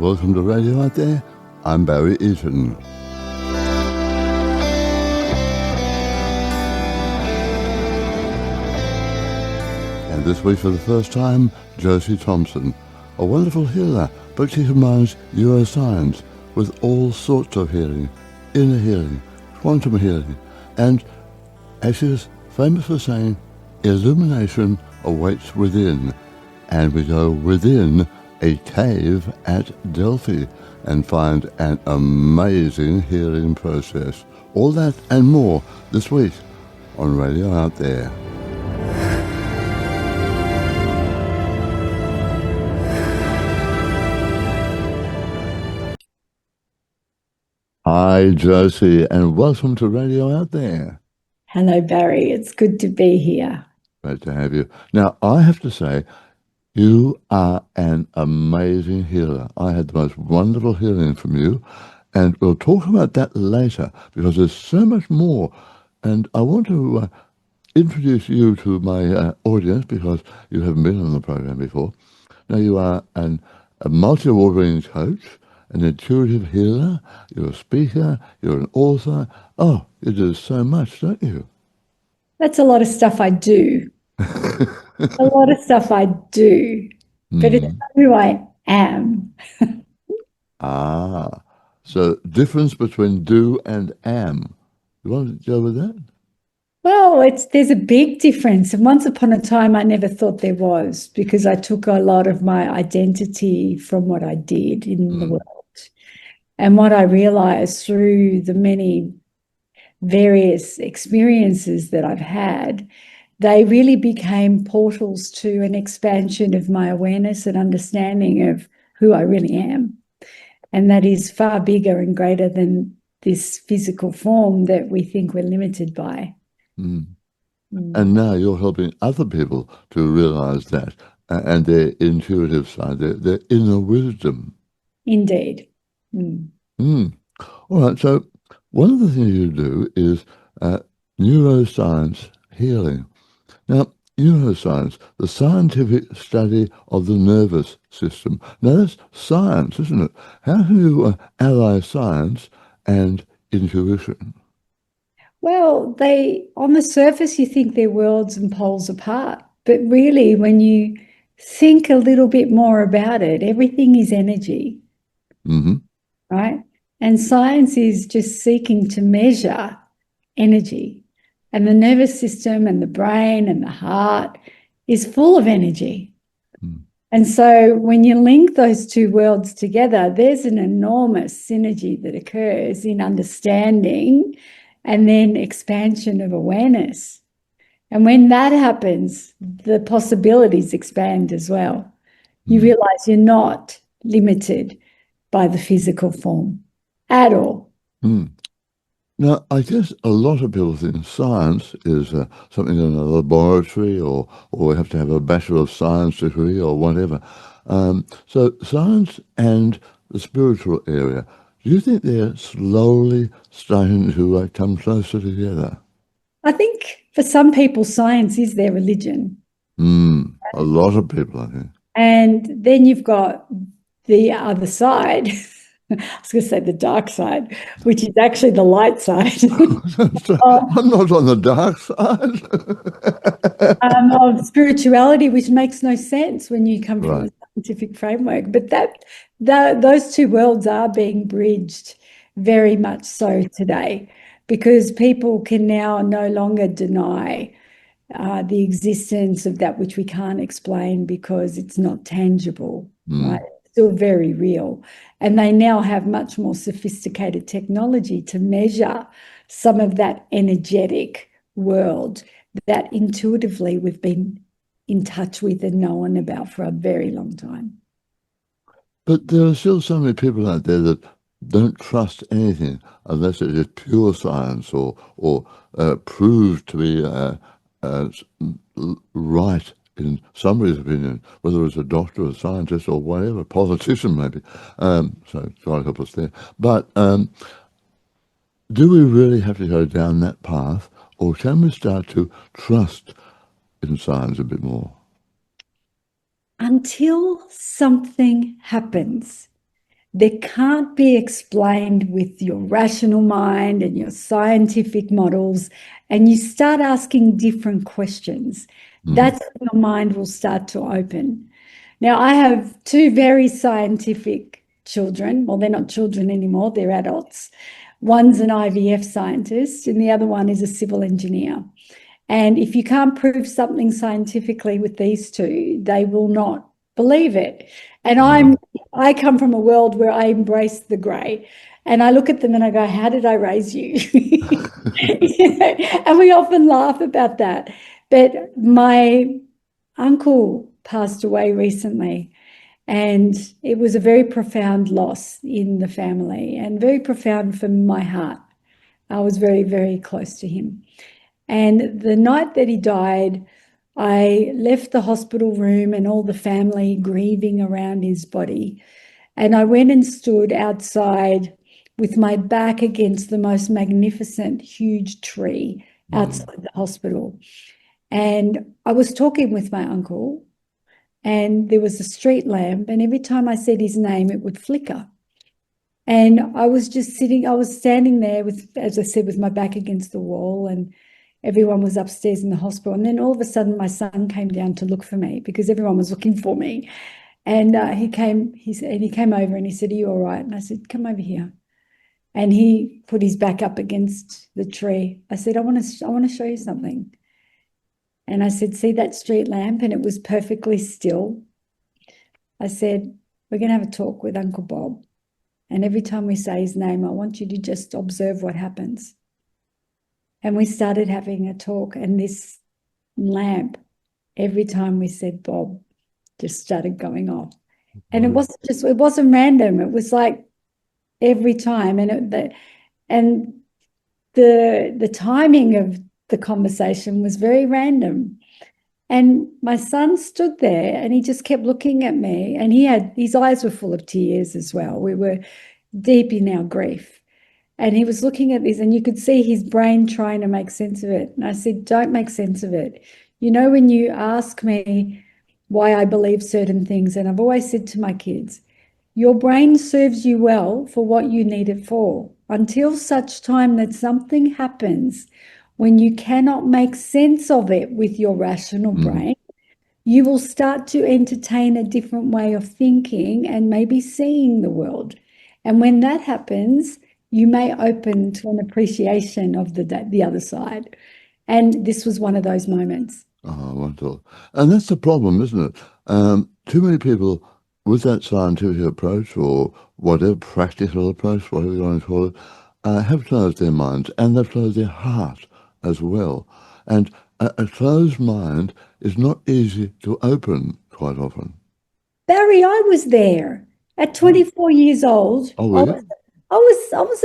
welcome to Radio Out There. I'm Barry Eaton. And this week for the first time, Josie Thomson, a wonderful healer, but she combines neuroscience with all sorts of healing, inner healing, quantum healing, and, as she is famous for saying, illumination awaits within, and we go within a cave at Delphi and find an amazing healing process. All that and more this week on Radio Out There. Hi, Josie, and welcome to Radio Out There. Hello, Barry. It's good to be here. Great to have you. Now, I have to say, you are an amazing healer. I had the most wonderful healing from you, and we'll talk about that later because there's so much more. And I want to introduce you to my audience because you haven't been on the program before. Now, you are a multi-award-winning coach, an intuitive healer, you're a speaker, you're an author. Oh, you do so much, don't you? That's a lot of stuff I do. A lot of stuff I do, but it's not who I am. So difference between do and am. You want to go with that? Well, there's a big difference. And once upon a time, I never thought there was because I took a lot of my identity from what I did in the world. And what I realized through the many various experiences that I've had, they really became portals to an expansion of my awareness and understanding of who I really am. And that is far bigger and greater than this physical form that we think we're limited by. And now you're helping other people to realize that and their intuitive side, their inner wisdom. Indeed. All right, so one of the things you do is neuroscience healing. Now, neuroscience, the scientific study of the nervous system. Now, that's science, isn't it? How can you ally science and intuition? Well, on the surface, you think they're worlds and poles apart. But really, when you think a little bit more about it, everything is energy, right? And science is just seeking to measure energy. And the nervous system and the brain and the heart is full of energy. And so when you link those two worlds together, there's an enormous synergy that occurs in understanding and then expansion of awareness. And when that happens, the possibilities expand as well. You realize you're not limited by the physical form at all. Now, I guess a lot of people think science is something in a laboratory or we have to have a Bachelor of Science degree or whatever. So science and the spiritual area, do you think they're slowly starting to come closer together? I think for some people, science is their religion. A lot of people, I think. And then you've got the other side. I was going to say the dark side, which is actually the light side. I'm not on the dark side. Of spirituality, which makes no sense when you come from a scientific framework. But those two worlds are being bridged very much so today because people can now no longer deny the existence of that which we can't explain because it's not tangible, right? Still very real. And they now have much more sophisticated technology to measure some of that energetic world that intuitively we've been in touch with and known about for a very long time. But there are still so many people out there that don't trust anything unless it is pure science or proved to be right in somebody's opinion, whether it's a doctor, a scientist, or whatever, a politician maybe. So God help us there. But do we really have to go down that path, or can we start to trust in science a bit more? Until something happens that can't be explained with your rational mind and your scientific models, and you start asking different questions, that's when your mind will start to open. Now, I have two very scientific children. Well, they're not children anymore, they're adults. One's an IVF scientist, and the other one is a civil engineer. And if you can't prove something scientifically with these two, they will not believe it. And I come from a world where I embrace the grey. And I look at them and I go, how did I raise you? And we often laugh about that. But my uncle passed away recently, and it was a very profound loss in the family and very profound for my heart. I was very, very close to him. And the night that he died, I left the hospital room and all the family grieving around his body. And I went and stood outside with my back against the most magnificent, huge tree outside the hospital. And I was talking with my uncle, and there was a street lamp, and every time I said his name, it would flicker. And I was standing there with, as I said, with my back against the wall, and everyone was upstairs in the hospital. And then all of a sudden, my son came down to look for me because everyone was looking for me. And he came over and he said, "Are you all right?" And I said, "Come over here." And he put his back up against the tree. I said, I want to show you something. And I said, "See that street lamp?" And it was perfectly still. I said, "We're going to have a talk with Uncle Bob. And every time we say his name, I want you to just observe what happens." And we started having a talk, and this lamp, every time we said Bob, just started going off. And it wasn't random. It was like every time. And the timing of the conversation was very random. And my son stood there and he just kept looking at me, and his eyes were full of tears as well. We were deep in our grief. And he was looking at this, and you could see his brain trying to make sense of it. And I said, "Don't make sense of it. You know, when you ask me why I believe certain things," and I've always said to my kids, your brain serves you well for what you need it for, until such time that something happens when you cannot make sense of it with your rational brain. You will start to entertain a different way of thinking and maybe seeing the world. And when that happens, you may open to an appreciation of the other side. And this was one of those moments. Oh, wonderful. And that's the problem, isn't it? Too many people with that scientific approach, or whatever practical approach, whatever you want to call it, have closed their minds, and they've closed their heart as well. And a closed mind is not easy to open quite often. Barry, I was there at 24 years old. Oh, really? I was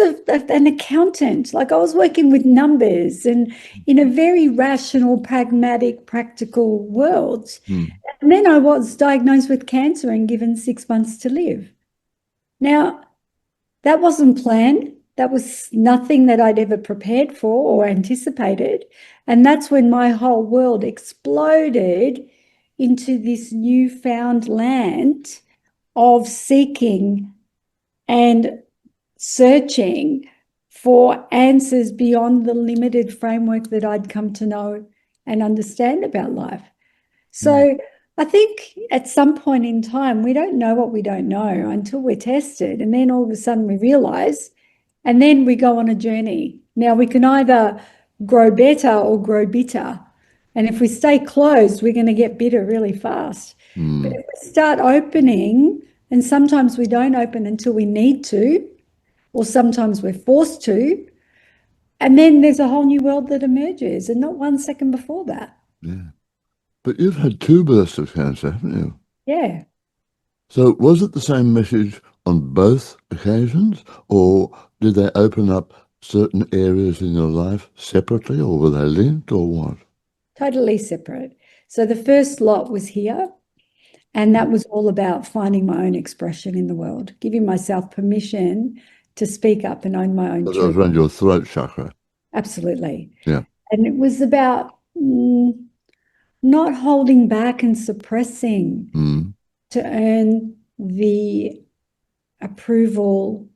an accountant. Like, I was working with numbers and in a very rational, pragmatic, practical world. And then I was diagnosed with cancer and given 6 months to live. Now, that wasn't planned. That was nothing that I'd ever prepared for or anticipated. And that's when my whole world exploded into this newfound land of seeking and searching for answers beyond the limited framework that I'd come to know and understand about life. So I think at some point in time, we don't know what we don't know until we're tested. And then all of a sudden we realize, and then we go on a journey. Now, we can either grow better or grow bitter. And if we stay closed, we're going to get bitter really fast. But if we start opening, and sometimes we don't open until we need to, or sometimes we're forced to, and then there's a whole new world that emerges, and not 1 second before that. Yeah. But you've had 2 bursts of cancer, haven't you? Yeah. So was it the same message on both occasions, or did they open up certain areas in your life separately, or were they linked, or what? Totally separate. So the first lot was here, and that was all about finding my own expression in the world, giving myself permission to speak up and own my own That was truth. around your throat chakra. Absolutely. Yeah. And it was about not holding back and suppressing to earn the approval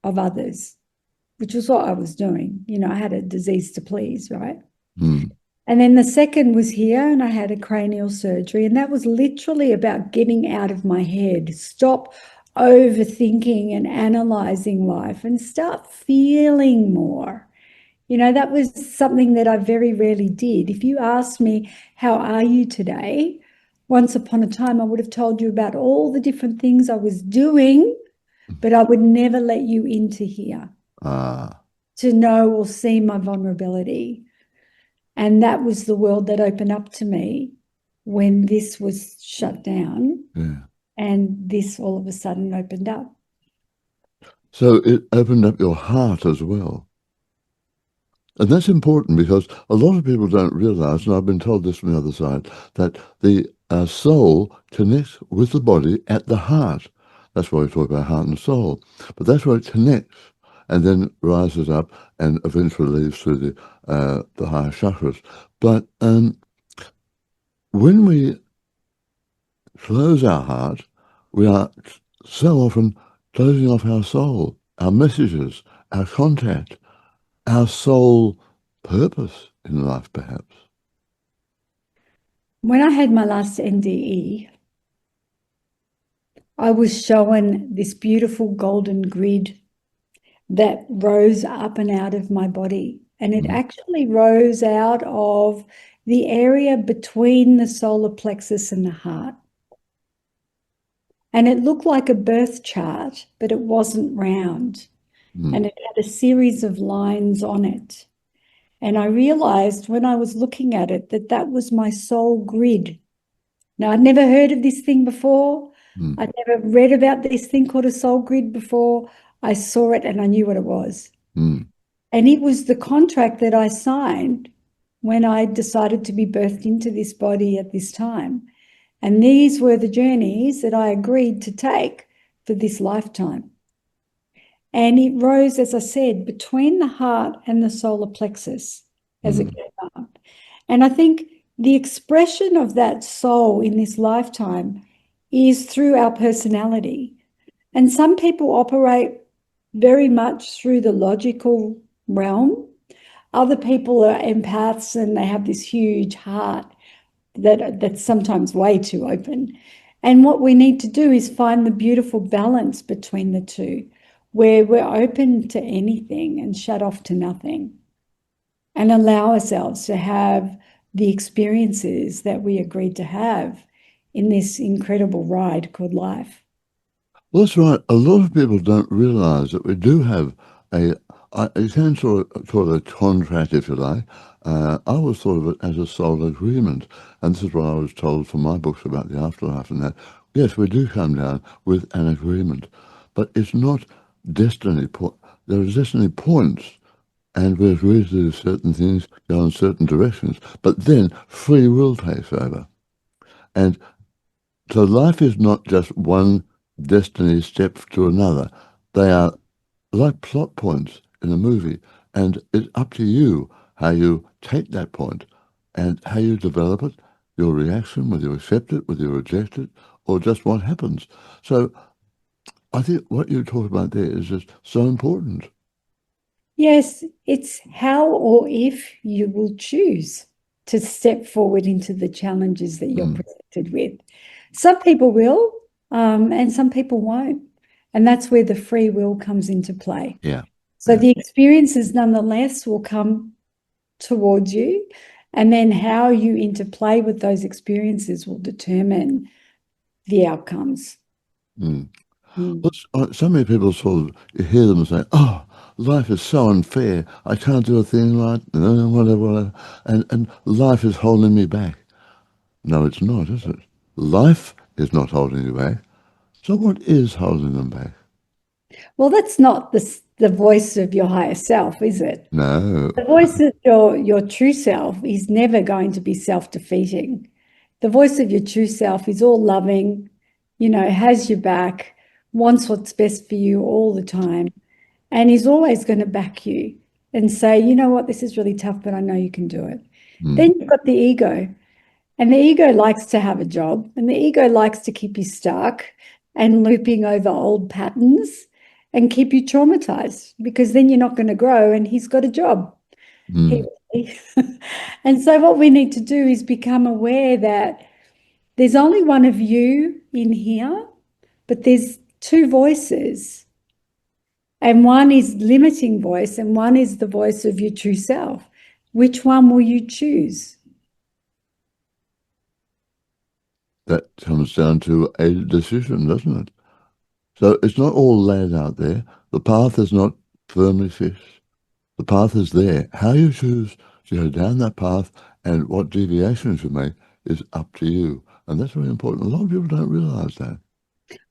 of others, which was what I was doing. You know, I had a disease to please, right? Mm. And then the second was here, and I had a cranial surgery, and that was literally about getting out of my head, stop overthinking and analyzing life, and start feeling more. You know, that was something that I very rarely did. If you asked me, how are you today? Once upon a time, I would have told you about all the different things I was doing, but I would never let you into here Ah, to know or see my vulnerability. And that was the world that opened up to me when this was shut down, yeah. and this all of a sudden opened up. So it opened up your heart as well. And that's important because a lot of people don't realize, and I've been told this from the other side, that the soul connects with the body at the heart. That's why we talk about heart and soul. But that's where it connects and then rises up and eventually leads through the higher chakras. But when we close our heart, we are so often closing off our soul, our messages, our contact, our soul purpose in life, perhaps. When I had my last NDE, I was shown this beautiful golden grid that rose up and out of my body. And it actually rose out of the area between the solar plexus and the heart. And it looked like a birth chart, but it wasn't round. And it had a series of lines on it. And I realized when I was looking at it that that was my soul grid. Now, I'd never heard of this thing before. I'd never read about this thing called a soul grid before. I saw it and I knew what it was. And it was the contract that I signed when I decided to be birthed into this body at this time. And these were the journeys that I agreed to take for this lifetime. And it rose, as I said, between the heart and the solar plexus as it came up. And I think the expression of that soul in this lifetime is through our personality. And some people operate very much through the logical realm. Other people are empaths and they have this huge heart that's sometimes way too open. And what we need to do is find the beautiful balance between the two, where we're open to anything and shut off to nothing, and allow ourselves to have the experiences that we agreed to have in this incredible ride called life. Well, that's right. A lot of people don't realize that we do have you can sort of call it a contract, if you like. I always thought of it as a soul agreement. And this is what I was told from my books about the afterlife and that. Yes, we do come down with an agreement, but it's not destiny. There are destiny points, and we agree to do certain things, go in certain directions, but then free will takes over. And so life is not just one destiny step to another. They are like plot points in a movie, and it's up to you how you take that point and how you develop it, your reaction, whether you accept it, whether you reject it, or just what happens. So I think what you talk about there is just so important. Yes, it's how or if you will choose to step forward into the challenges that you're presented with. Some people will, and some people won't. And that's where the free will comes into play. Yeah. So the experiences nonetheless will come towards you, and then how you interplay with those experiences will determine the outcomes. Well, so many people sort of, you hear them say, oh, life is so unfair. I can't do a thing right, whatever. And life is holding me back. No, it's not, is it? Life is not holding you back. So what is holding them back? Well, that's not the voice of your higher self, is it? No. The voice of your true self is never going to be self-defeating. The voice of your true self is all loving, has your back, wants what's best for you all the time, and is always going to back you and say, you know what, this is really tough, but I know you can do it. Then you've got the ego, and the ego likes to have a job, and the ego likes to keep you stuck. and looping over old patterns and keep you traumatized, because then you're not going to grow, and he's got a job. Mm. And so what we need to do is become aware that there's only one of you in here, but there's two voices. And one is limiting voice, and one is the voice of your true self. Which one will you choose? That comes down to a decision, doesn't it? So it's not all laid out there. The path is not firmly fixed. The path is there. How you choose to go down that path and what deviations you make is up to you. And that's very important. A lot of people don't realize that.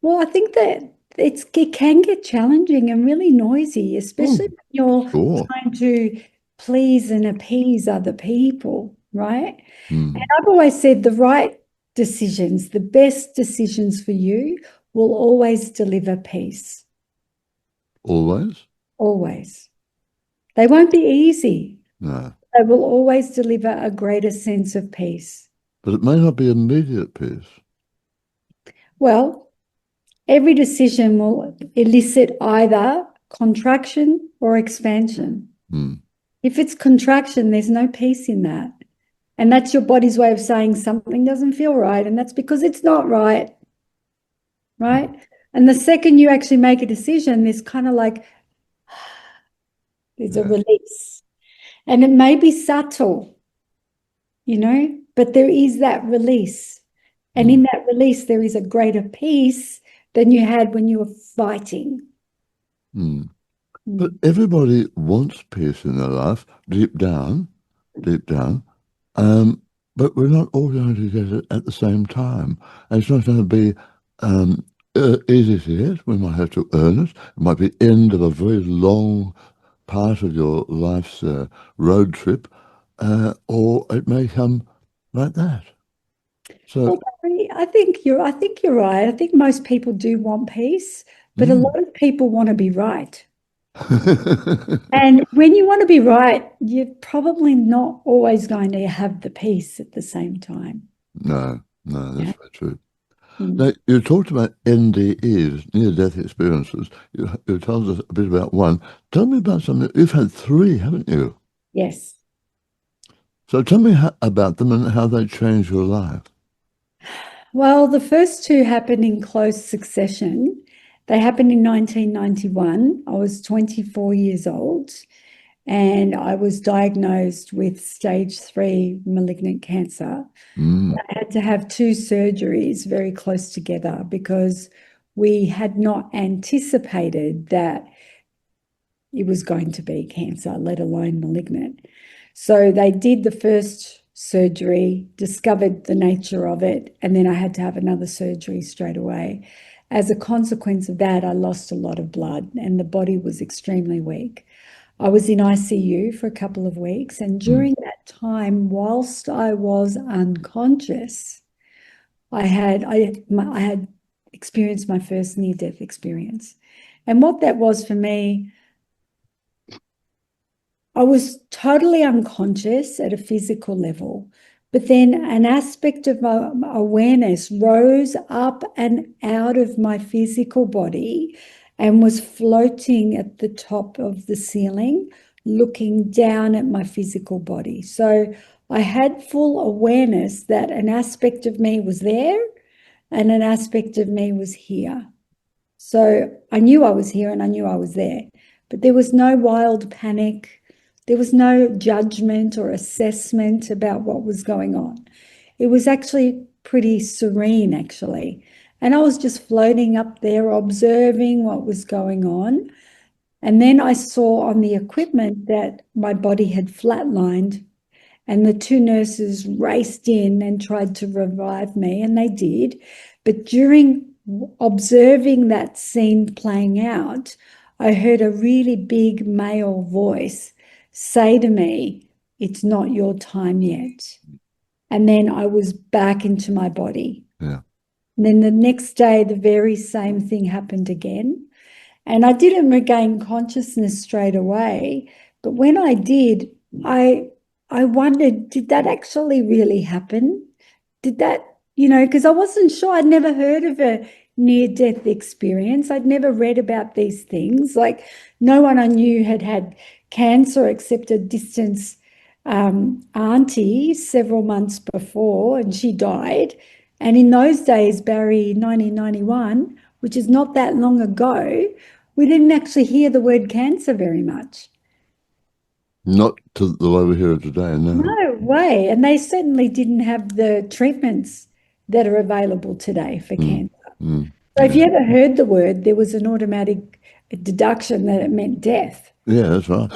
Well, I think that it can get challenging and really noisy, especially Oh, when you're sure. trying to please and appease other people, right? And Mm. I've always said the right decisions, the best decisions for you will always deliver peace, Always? always. They won't be easy. No. They will always deliver a greater sense of peace. But it may not be immediate peace. Well, every decision will elicit either contraction or expansion. Mm. If it's contraction, there's no peace in that. And that's your body's way of saying something doesn't feel right. And that's because it's not right. Right. And the second you actually make a decision, there's kind of like, there's a Yeah. release. And it may be subtle, but there is that release. And in that release, there is a greater peace than you had when you were fighting. Mm. But everybody wants peace in their life, deep down, deep down. But we're not all going to get it at the same time. And it's not going to be easy to get. We might have to earn it. It might be end of a very long part of your life's road trip, or it may come like that. So, Well, Barry, I think you're right. I think most people do want peace, but a mm. lot of people want to be right. And when you want to be right, you're probably not always going to have the peace at the same time. No, no, that's Yeah. very true. Mm. Now, you talked about NDEs, near-death experiences. You told us a bit about one. Tell me about something. You've had three, haven't you? Yes. So tell me about them and how they changed your life. Well, the first two happened in close succession. They happened in 1991. I was 24 years old, and I was diagnosed with stage 3 malignant cancer. Mm, I had to have two surgeries very close together because we had not anticipated that it was going to be cancer, let alone malignant. So they did the first surgery, discovered the nature of it, and then I had to have another surgery straight away. As a consequence of that, I lost a lot of blood and the body was extremely weak. I was in ICU for a couple of weeks, and mm, during that time, whilst I was unconscious, I had experienced my first near-death experience. And what that was for me, I was totally unconscious at a physical level, but then an aspect of my awareness rose up and out of my physical body and was floating at the top of the ceiling, looking down at my physical body. So I had full awareness that an aspect of me was there and an aspect of me was here. So I knew I was here and I knew I was there, but there was no wild panic. There was no judgment or assessment about what was going on. It was actually pretty serene, actually. And I was just floating up there, observing what was going on. And then I saw on the equipment that my body had flatlined, and the two nurses raced in and tried to revive me, and they did. But during observing that scene playing out, I heard a really big male voice say to me, "It's not your time yet." And then I was back into my body. yeah. And then the next day, the very same thing happened again. And I didn't regain consciousness straight away. But when I did, I I wondered, did that actually really happen? Did that, because I wasn't sure. I'd never heard of a near-death experience. I'd never read about these things. Like, no one I knew had had cancer except a distant auntie several months before, and she died. And in those days, Barry, 1991, which is not that long ago, we didn't actually hear the word cancer very much. Not to the way we hear it today, no. No way. And they certainly didn't have the treatments that are available today for cancer. So if you ever heard the word, there was an automatic deduction that it meant death. Yeah, that's right.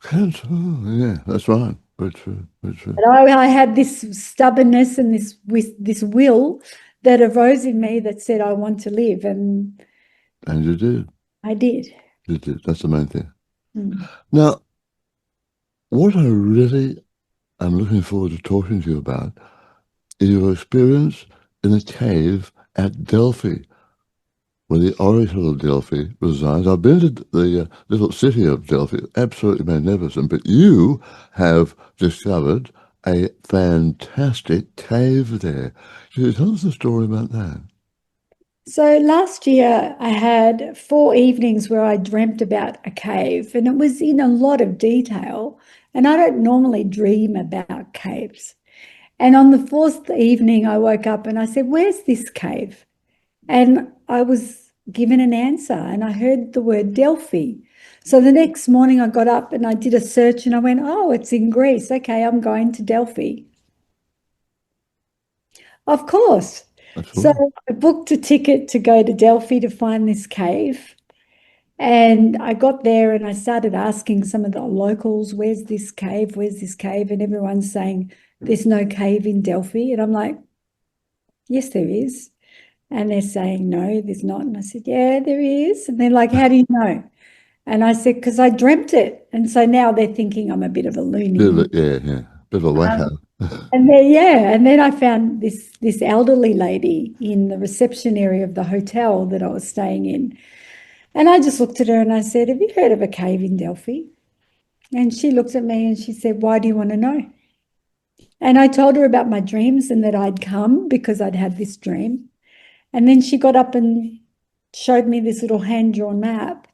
Cancer, yeah, that's right. Very true, very true. But I had this stubbornness and this will that arose in me that said, I want to live. And you did. I did. You did. That's the main thing. Mm. Now, what I really am looking forward to talking to you about is your experience in a cave at Delphi, where the Oracle of Delphi resides. I've been to the little city of Delphi, absolutely magnificent, but you have discovered a fantastic cave there. Can you tell us the story about that? So last year I had 4 evenings where I dreamt about a cave, and it was in a lot of detail. And I don't normally dream about caves. And on the 4th evening, I woke up and I said, where's this cave? And I was given an answer, and I heard the word Delphi. So the next morning I got up and I did a search and I went, oh, it's in Greece. Okay, I'm going to Delphi. Of course. So I booked a ticket to go to Delphi to find this cave. And I got there and I started asking some of the locals, where's this cave? Where's this cave? And everyone's saying, there's no cave in Delphi. And I'm like, yes, there is. And they're saying, no, there's not. And I said, yeah, there is. And they're like, how do you know? And I said, because I dreamt it. And so now they're thinking I'm a bit of a loony. Yeah. Bit of a wacko. And then I found this elderly lady in the reception area of the hotel that I was staying in. And I just looked at her and I said, have you heard of a cave in Delphi? And she looked at me and she said, why do you want to know? And I told her about my dreams and that I'd come because I'd had this dream. And then she got up and showed me this little hand-drawn map.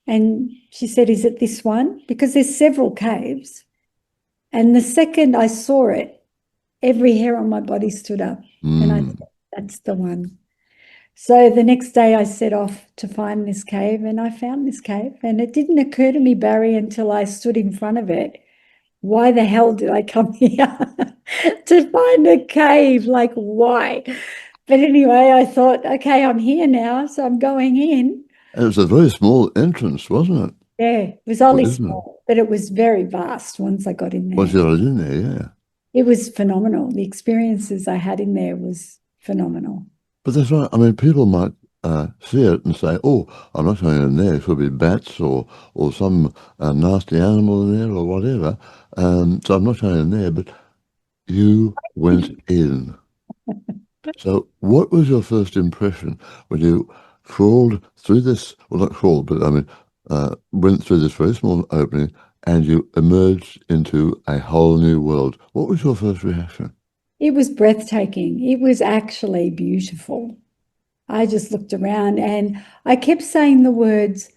And she said, is it this one? Because there's several caves. And the second I saw it, every hair on my body stood up. And I said, that's the one. So the next day I set off to find this cave, and I found this cave. And it didn't occur to me, Barry, until I stood in front of it. Why the hell did I come here to find a cave? Like, why? But anyway, I thought, okay, I'm here now, so I'm going in. It was a very small entrance, wasn't it? Yeah, it was only small, but it was very vast once I got in there. Once you got in there, yeah. It was phenomenal. The experiences I had in there was phenomenal. But that's right. I mean, people might see it and say, oh, I'm not going in there. It could be bats or some nasty animal in there or whatever. So I'm not going in there. But you went in. So what was your first impression when you crawled through this, well, not crawled, but I mean, went through this very small opening and you emerged into a whole new world? What was your first reaction? It was breathtaking. It was actually beautiful. I just looked around and I kept saying the words,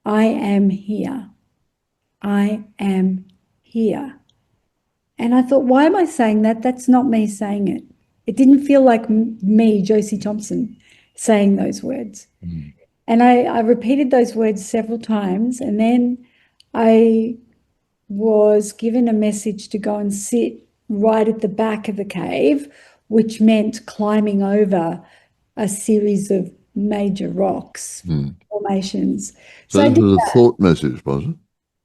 I am here. I am here. And I thought, why am I saying that? That's not me saying it. It didn't feel like me, Josie Thomson, saying those words. And I repeated those words several times. And then I was given a message to go and sit right at the back of the cave, which meant climbing over a series of major rocks, formations. So this was a thought message, was it?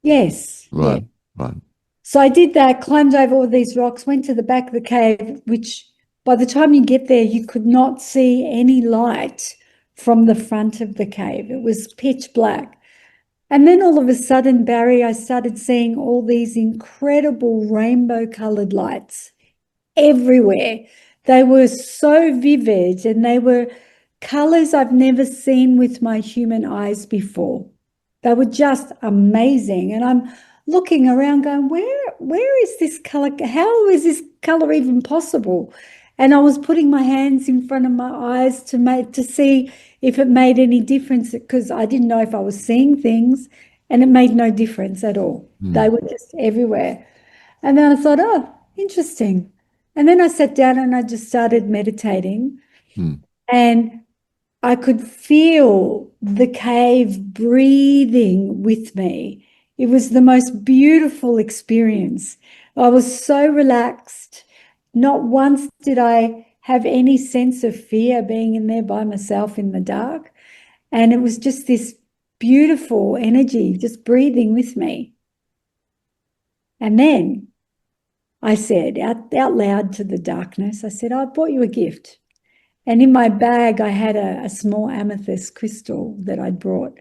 Yes. Right, yeah. right. So I did that, climbed over all these rocks, went to the back of the cave, which by the time you get there, you could not see any light from the front of the cave. It was pitch black. And then all of a sudden, Barry, I started seeing all these incredible rainbow-colored lights everywhere. They were so vivid and they were colors I've never seen with my human eyes before. They were just amazing. And I'm looking around going, where is this color? How is this color even possible? And I was putting my hands in front of my eyes to see if it made any difference, because I didn't know if I was seeing things, and it made no difference at all. They were just everywhere. And then I thought, oh, interesting. And then I sat down and I just started meditating, and I could feel the cave breathing with me. It was the most beautiful experience. I was so relaxed. Not once did I have any sense of fear being in there by myself in the dark. And it was just this beautiful energy just breathing with me. And then I said out loud to the darkness, I said, I brought you a gift. And in my bag, I had a small amethyst crystal that I'd brought.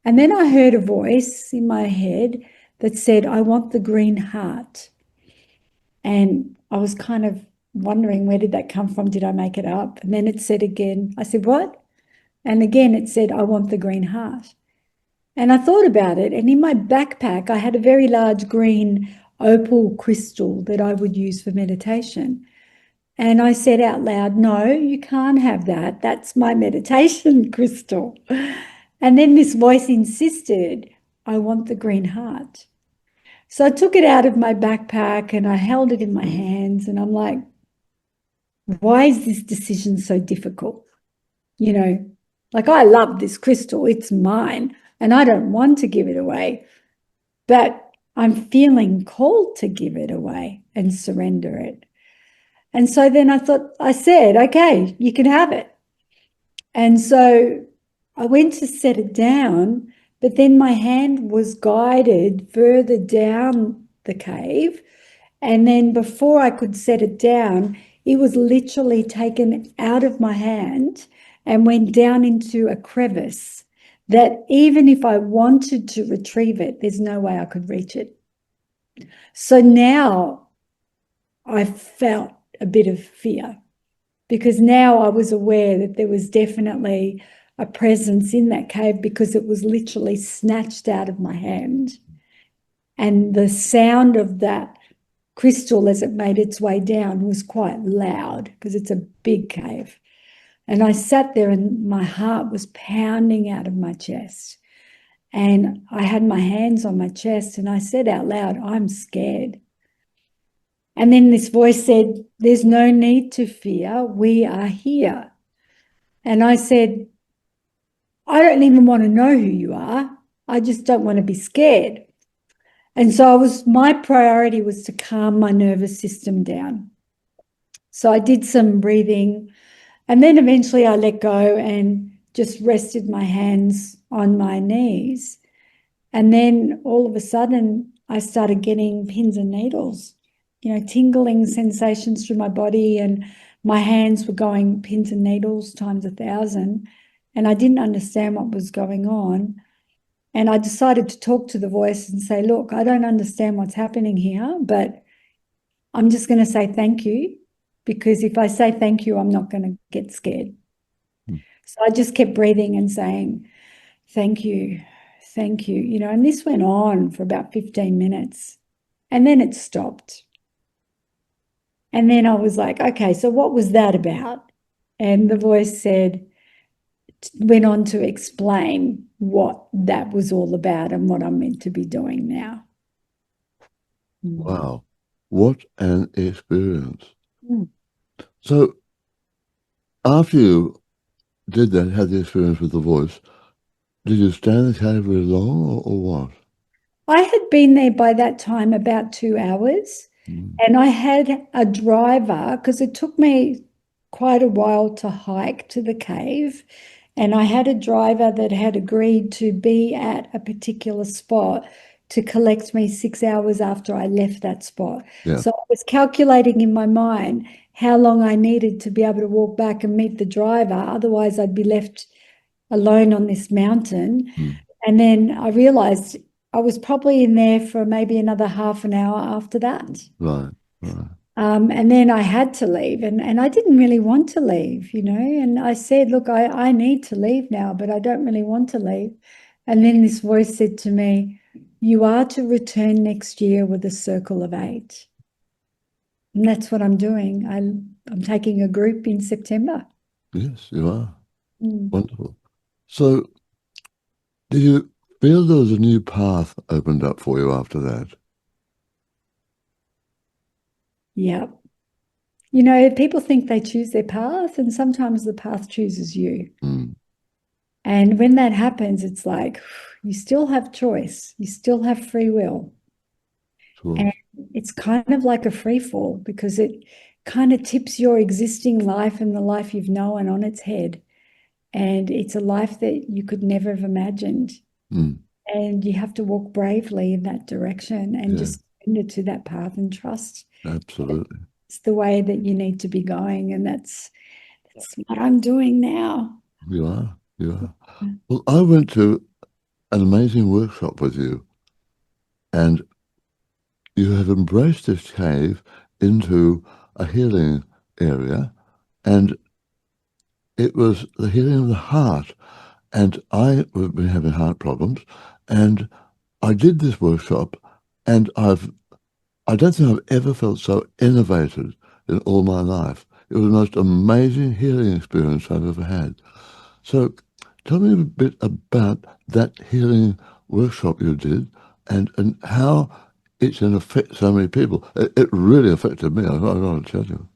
And then I heard a voice in my head that said, I want the green heart. And I was kind of wondering, where did that come from? Did I make it up? And then it said again, I said, what? And again, it said, I want the green heart. And I thought about it. And in my backpack, I had a very large green opal crystal that I would use for meditation. And I said out loud, no, you can't have that. That's my meditation crystal. And then this voice insisted, I want the green heart. So I took it out of my backpack and I held it in my hands. And I'm like, why is this decision so difficult? You know, like, I love this crystal. It's mine. And I don't want to give it away. But I'm feeling called to give it away and surrender it. And so then I said, okay, you can have it. And so I went to set it down, but then my hand was guided further down the cave. And then before I could set it down, it was literally taken out of my hand and went down into a crevice that even if I wanted to retrieve it, there's no way I could reach it. So now I felt a bit of fear, because now I was aware that there was definitely a presence in that cave, because it was literally snatched out of my hand. And the sound of that crystal as it made its way down was quite loud, because it's a big cave. And I sat there and my heart was pounding out of my chest. And I had my hands on my chest and I said out loud, I'm scared. And then this voice said, there's no need to fear. We are here. And I said, I don't even want to know who you are. I just don't want to be scared. And so my priority was to calm my nervous system down. So I did some breathing, and then eventually I let go and just rested my hands on my knees. And then all of a sudden I started getting pins and needles, tingling sensations through my body, and my hands were going pins and needles times 1,000. And I didn't understand what was going on. And I decided to talk to the voice and say, look, I don't understand what's happening here, but I'm just going to say thank you, because if I say thank you, I'm not going to get scared. So I just kept breathing and saying, thank you, and this went on for about 15 minutes, and then it stopped. And then I was like, okay, so what was that about? And the voice went on to explain what that was all about and what I'm meant to be doing now. Wow, what an experience. Mm. So after you did that, had the experience with the voice, did you stay in the cave very long or what? I had been there by that time about 2 hours, and I had a driver, because it took me quite a while to hike to the cave, and I had a driver that had agreed to be at a particular spot to collect me 6 hours after I left that spot. Yeah. So I was calculating in my mind how long I needed to be able to walk back and meet the driver. Otherwise, I'd be left alone on this mountain. And then I realized I was probably in there for maybe another half an hour after that. Right. And then I had to leave, and I didn't really want to leave, and I said, look, I need to leave now, but I don't really want to leave. And then this voice said to me, you are to return next year with a circle of 8. And that's what I'm doing. I'm taking a group in September. Yes, you are. Mm. Wonderful. So, did you feel there was a new path opened up for you after that? Yeah. You know, people think they choose their path, and sometimes the path chooses you. Mm, And when that happens, it's like you still have choice, you still have free will. sure. And it's kind of like a free fall because it kind of tips your existing life and the life you've known on its head. And it's a life that you could never have imagined. Mm, And you have to walk bravely in that direction and yeah, just surrender to that path and trust absolutely. it's the way that you need to be going. And that's what I'm doing now. You are. You are. Well, I went to an amazing workshop with you, and you have embraced this cave into a healing area, and it was the healing of the heart. And I have been having heart problems, and I did this workshop, and I don't think I've ever felt so innovated in all my life. It was the most amazing healing experience I've ever had. So tell me a bit about that healing workshop you did and how it's going to affect so many people. It really affected me, I got to tell you.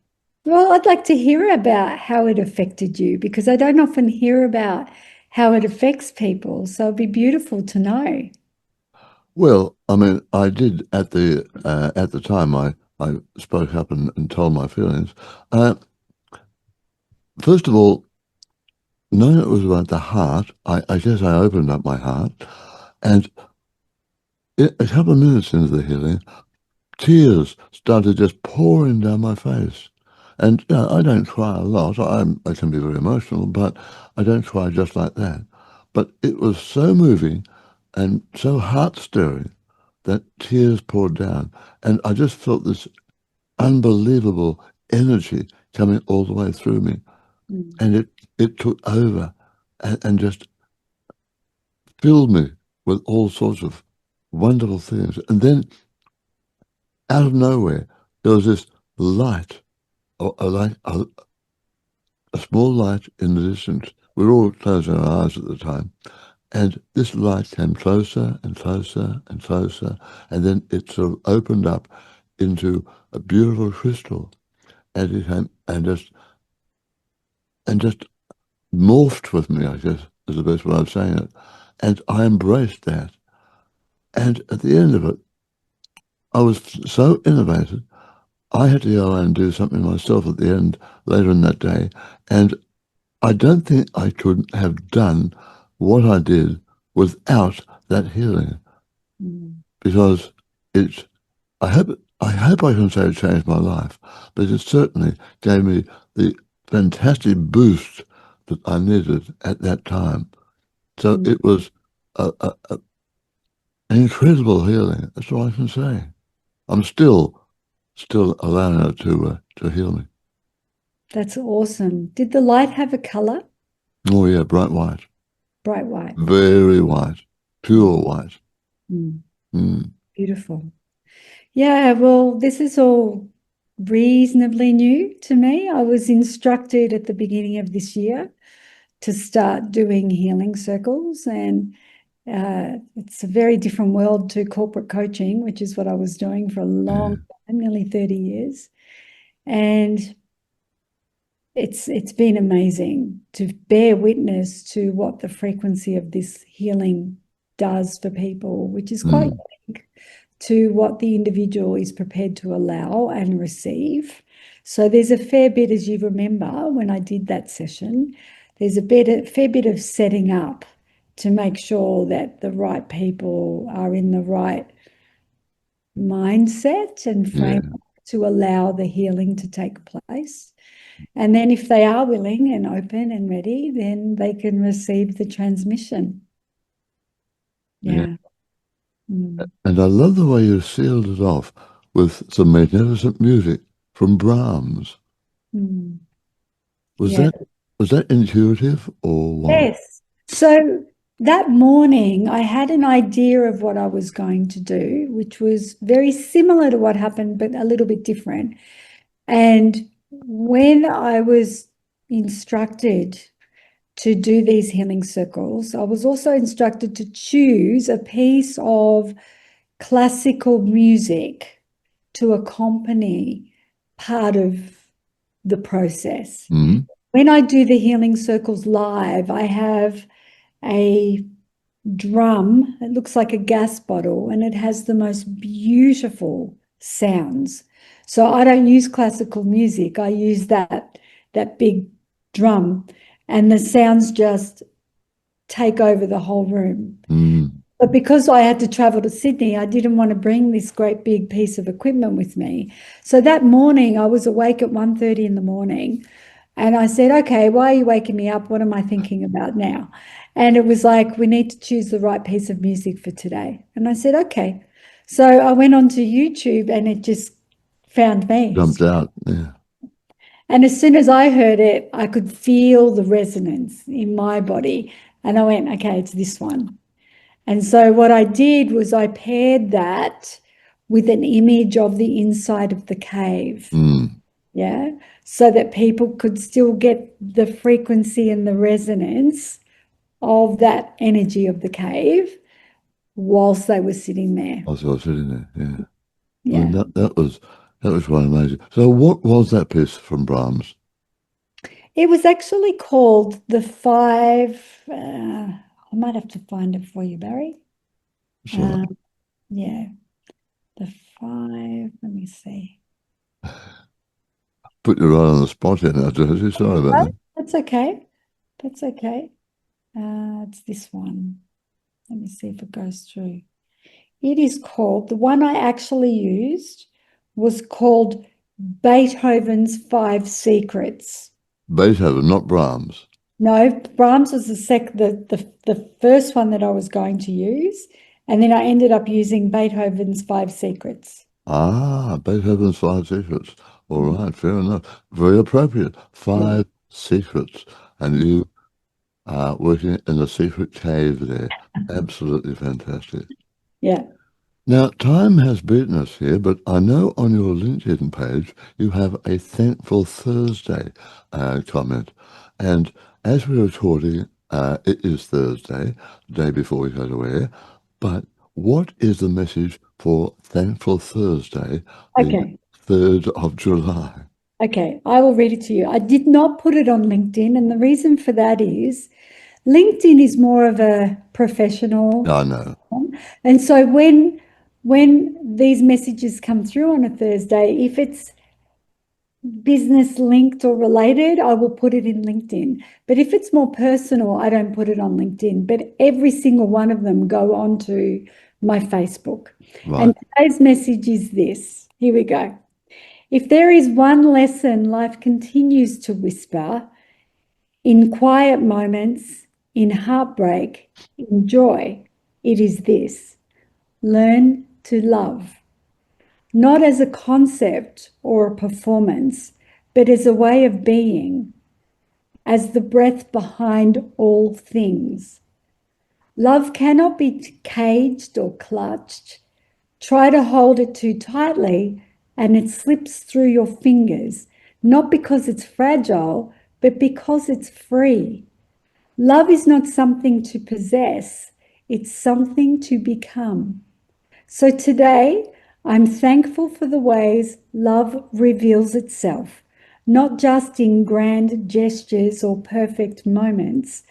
Well, I'd like to hear about how it affected you because I don't often hear about how it affects people. So it'd be beautiful to know. Well, I mean, I did at the time I spoke up and told my feelings. First of all, knowing it was about the heart, I guess I opened up my heart, and a couple of minutes into the healing, tears started just pouring down my face. And you know, I don't cry a lot. I can be very emotional, but I don't cry just like that. But it was so moving and so heart-stirring that tears poured down. And I just felt this unbelievable energy coming all the way through me. Mm. And it took over and just filled me with all sorts of wonderful things. And then out of nowhere, there was this light, a small light in the distance. We were all closing our eyes at the time. And this light came closer and closer and closer. And then it sort of opened up into a beautiful crystal. And it came and just morphed with me, I guess, is the best way of saying it. And I embraced that. And at the end of it, I was so innovative. I had to go and do something myself at the end later in that day. And I don't think I could have done what I did without that healing Mm. because it's, I hope I can say it changed my life, but it certainly gave me the fantastic boost that I needed at that time. So Mm. it was an incredible healing. That's all I can say. I'm still allowing it to heal me. That's awesome. Did the light have a color? Oh yeah, bright white, Bright white. very white, pure white. Mm. Mm, Beautiful. Yeah, well, this is all reasonably new to me. I was instructed at the beginning of this year to start doing healing circles, and it's a very different world to corporate coaching, which is what I was doing for a yeah, long time, nearly 30 years. And it's been amazing to bear witness to what the frequency of this healing does for people, which is quite mm, unique to what the individual is prepared to allow and receive. So there's a fair bit, as you remember, when I did that session, there's a fair bit of setting up to make sure that the right people are in the right mindset and yeah, framework to allow the healing to take place. And then if they are willing and open and ready, then they can receive the transmission. yeah. Yeah. Mm. And I love the way you sealed it off with some magnificent music from Brahms. Mm. Was Yeah. that was that intuitive or what? Yes. So that morning, I had an idea of what I was going to do, which was very similar to what happened, but a little bit different. And When I was instructed to do these healing circles, I was also instructed to choose a piece of classical music to accompany part of the process. Mm. When I do the healing circles live, I have a drum. It looks like a gas bottle and it has the most beautiful sounds. So I don't use classical music. I use that big drum and the sounds just take over the whole room. Mm. But because I had to travel to Sydney, I didn't want to bring this great big piece of equipment with me. So that morning I was awake at 1:30 in the morning and I said, okay, why are you waking me up? What am I thinking about now? And it was like, we need to choose the right piece of music for today. And I said, okay. So I went onto YouTube and it just found me. Jumped out. Yeah. And as soon as I heard it, I could feel the resonance in my body. And I went, okay, it's this one. And so what I did was I paired that with an image of the inside of the cave. Mm. Yeah. So that people could still get the frequency and the resonance of that energy of the cave whilst they were sitting there. I was sitting there. Yeah. I mean, Yeah. that was quite amazing. So, what was that piece from Brahms? It was actually called the five. I might have to find it for you, Barry. So, Yeah. The five. Let me see. put you right on the spot here now, Josie. Sorry about that. That's okay. That's okay. It's this one. Let me see if it goes through. It is called, the one I actually used was called Beethoven's Five Secrets. Beethoven, not Brahms. No, Brahms was the first one that I was going to use. And then I ended up using Beethoven's Five Secrets. Ah, Beethoven's Five Secrets. All right, fair enough. Very appropriate. Yeah. Five secrets. And you are working in the secret cave there. Absolutely fantastic. Yeah. Now, time has beaten us here, but I know on your LinkedIn page you have a Thankful Thursday comment. And as we're recording, it is Thursday, the day before we go to air. But what is the message for Thankful Thursday, the Okay. 3rd of July? Okay. I will read it to you. I did not put it on LinkedIn. And the reason for that is LinkedIn is more of a professional. I know. And so when these messages come through on a Thursday, if it's business linked or related, I will put it in LinkedIn. But if it's more personal, I don't put it on LinkedIn. But every single one of them go onto my Facebook. Right. And today's message is this. Here we go. If there is one lesson life continues to whisper in quiet moments, in heartbreak, in joy, it is this: learn to love, not as a concept or a performance, but as a way of being, as the breath behind all things. Love cannot be caged or clutched. Try to hold it too tightly and it slips through your fingers, not because it's fragile, but because it's free. Love is not something to possess, it's something to become. So today, I'm thankful for the ways love reveals itself, not just in grand gestures or perfect moments,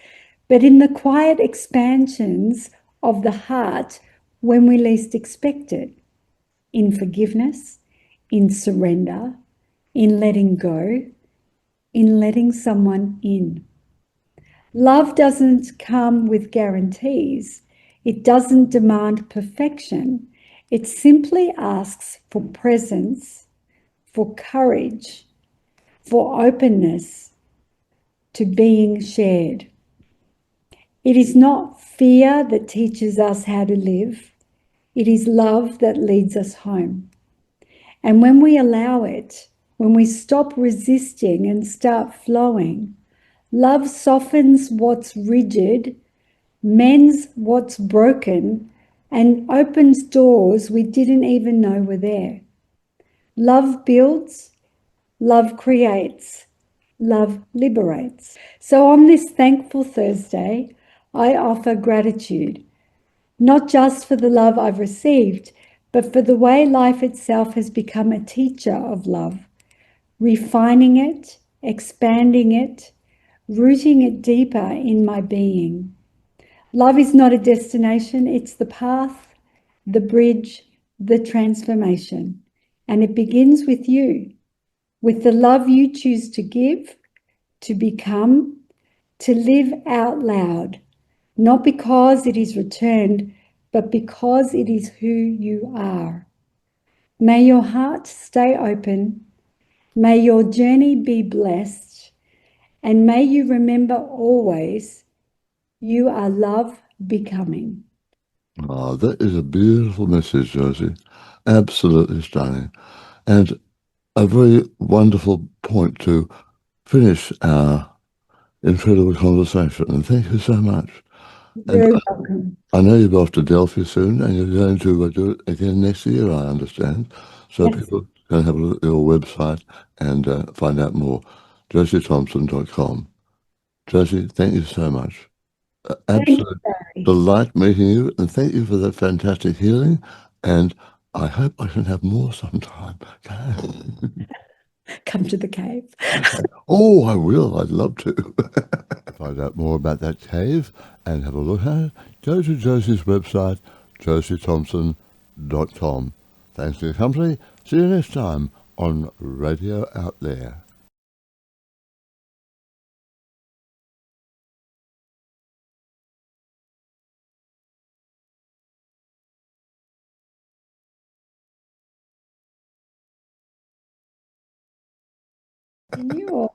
but in the quiet expansions of the heart when we least expect it, in forgiveness, in surrender, in letting go, in letting someone in. Love doesn't come with guarantees. It doesn't demand perfection. It simply asks for presence, for courage, for openness to being shared. It is not fear that teaches us how to live. It is love that leads us home. And when we allow it, when we stop resisting and start flowing, love softens what's rigid, mends what's broken, and opens doors we didn't even know were there. Love builds, Love creates. Love liberates. So on this thankful Thursday, I offer gratitude, not just for the love I've received, but for the way life itself has become a teacher of love, refining it, expanding it, rooting it deeper in my being. Love is not a destination, it's the path, the bridge, the transformation. And it begins with you, with the love you choose to give, to become, to live out loud, not because it is returned, but because it is who you are. May your heart stay open, may your journey be blessed, and may you remember always you are love becoming. Oh, that is a beautiful message, Josie. Absolutely stunning. And a very wonderful point to finish our incredible conversation. And thank you so much. And Very welcome. I know you're off to Delphi soon, and you're going to do it again next year, I understand. So Yes. people can have a look at your website and find out more. JosieThompson.com. Josie, thank you so much. Thank you, Absolute Barry. delight meeting you, and thank you for that fantastic healing. And I hope I can have more sometime. Come to the cave. Oh, I will. I'd love to. Find out more about that cave and have a look at it. Go to Josie's website, JosieThompson.com. Thanks for your company. See you next time on Radio Out There. You